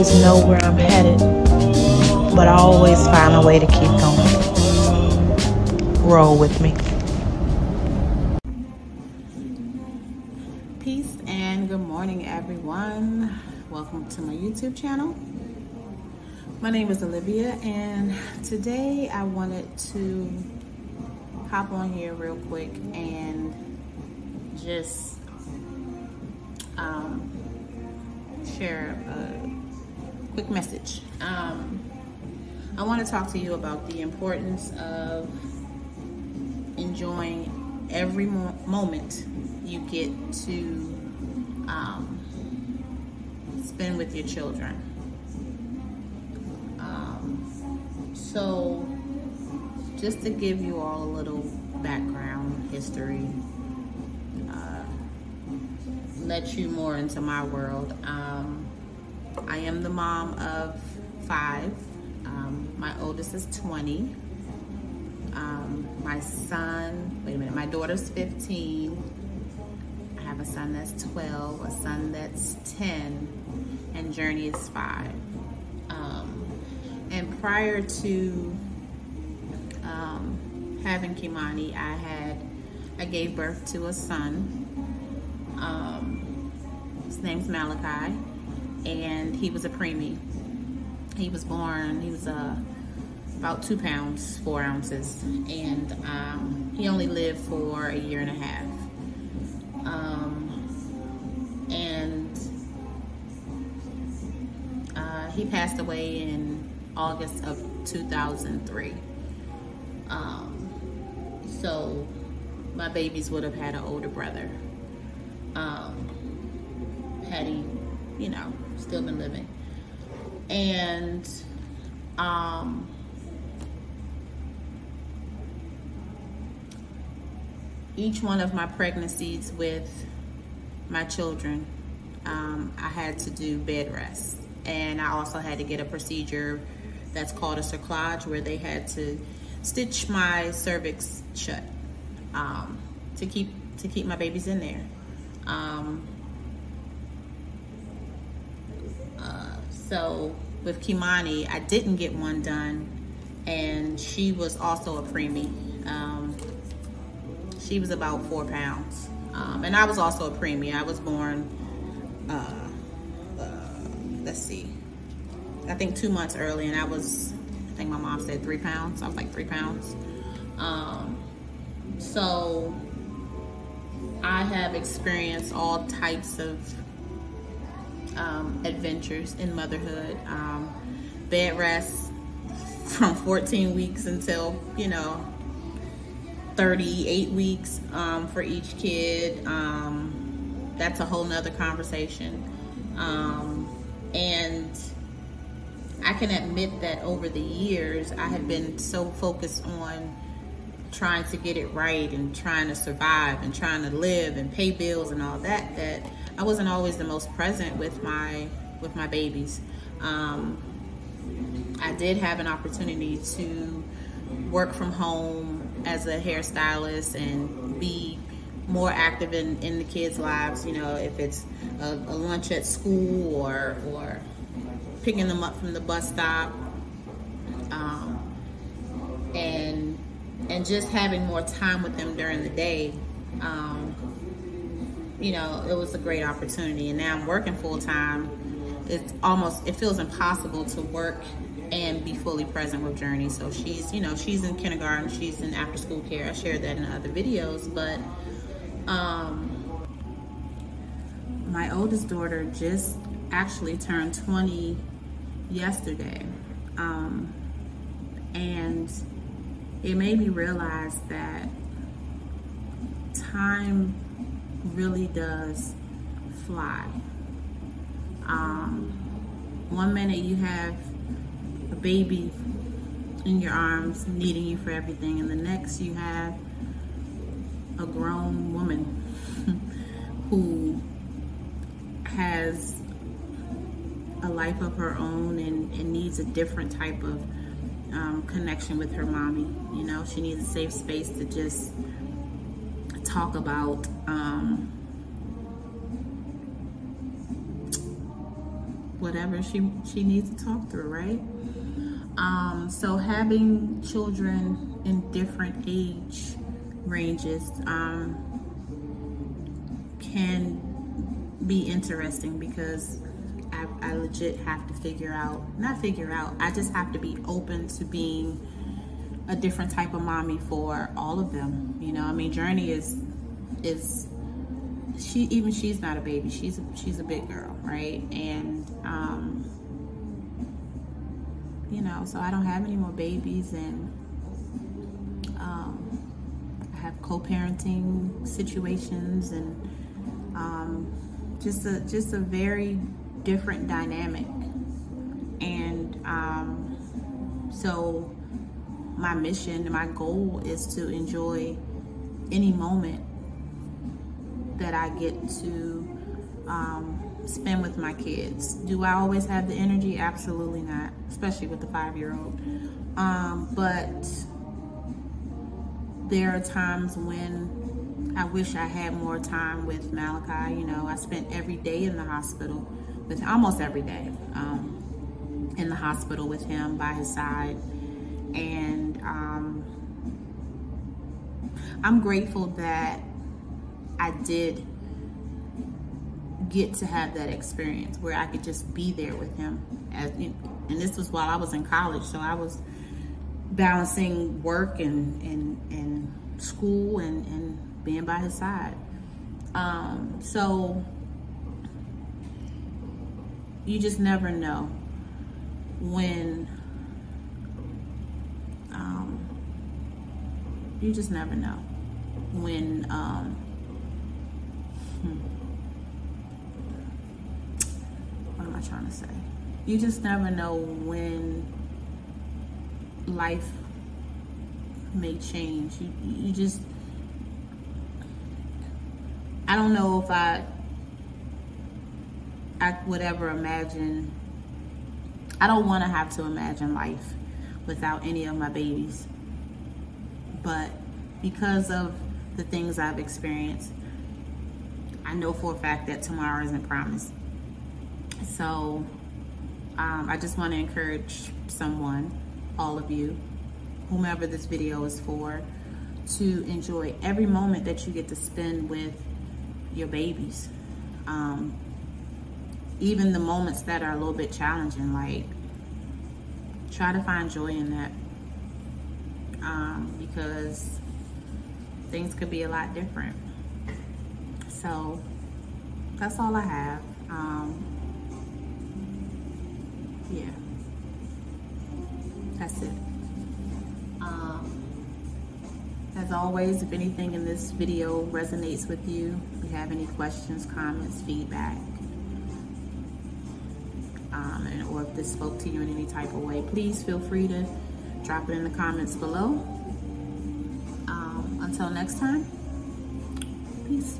always know where I'm headed, but I always find a way to keep going. Roll with me. Peace and good morning, everyone. Welcome to my YouTube channel. My name is Olivia, and today I wanted to hop on here real quick and just share a quick message. I want to talk to you about the importance of enjoying every moment you get to spend with your children. So just to give you all a little background history, let you more into my world. I am the mom of 5. My oldest is 20. My daughter's 15. I have a son that's 12, a son that's 10, and Journey is 5. And prior to having Kimani, I gave birth to a son. His name's Malachi, and he was a preemie. He was about 2 pounds, 4 ounces, and he only lived for a year and a half. He passed away in August of 2003. So my babies would have had an older brother, had he, still been living. And each one of my pregnancies with my children, I had to do bed rest. And I also had to get a procedure that's called a cerclage, where they had to stitch my cervix shut to keep my babies in there. So with Kimani, I didn't get one done, and she was also a preemie. She was about 4 pounds, and I was also a preemie. I was born, I think 2 months early, and I think my mom said 3 pounds. I was like 3 pounds. So I have experienced all types of adventures in motherhood. Bed rest from 14 weeks until 38 weeks for each kid. That's a whole nother conversation. And I can admit that over the years, I have been so focused on trying to get it right and trying to survive and trying to live and pay bills and all that, that I wasn't always the most present with my babies. I did have an opportunity to work from home as a hairstylist and be more active in the kids' lives. If it's a lunch at school or picking them up from the bus stop, and just having more time with them during the day. It was a great opportunity. And now I'm working full time. It feels impossible to work and be fully present with Journey. So she's in kindergarten, she's in after school care. I shared that in other videos, but my oldest daughter just actually turned 20 yesterday. And it made me realize that time really does fly. One minute you have a baby in your arms needing you for everything, and the next you have a grown woman who has a life of her own and needs a different type of connection with her mommy. She needs a safe space to just talk about whatever she needs to talk through, right? So having children in different age ranges can be interesting, because I legit have to I just have to be open to being a different type of mommy for all of them. You know, I mean, Journey is she's not a baby, she's a big girl, right? And you know, so I don't have any more babies, and I have co-parenting situations, and just a very different dynamic. And so my mission, my goal is to enjoy any moment that I get to spend with my kids. Do I always have the energy? Absolutely not, especially with the 5-year-old. But there are times when I wish I had more time with Malachi. You know, I spent every day in the hospital with, almost every day, in the hospital with him by his side. And I'm grateful that I did get to have that experience where I could just be there with him. And this was while I was in college, so I was balancing work and school and being by his side. So you just never know when what am I trying to say? You just never know when life may change. You just, I don't know if I would ever imagine, I don't want to have to imagine life without any of my babies. But because of the things I've experienced, I know for a fact that tomorrow isn't promised. So I just want to encourage someone, all of you, whomever this video is for, to enjoy every moment that you get to spend with your babies. Even the moments that are a little bit challenging, like, try to find joy in that, because things could be a lot different. So that's all I have. Yeah, that's it. As always, if anything in this video resonates with you, if you have any questions, comments, feedback, or if this spoke to you in any type of way, please feel free to drop it in the comments below. Until next time, peace.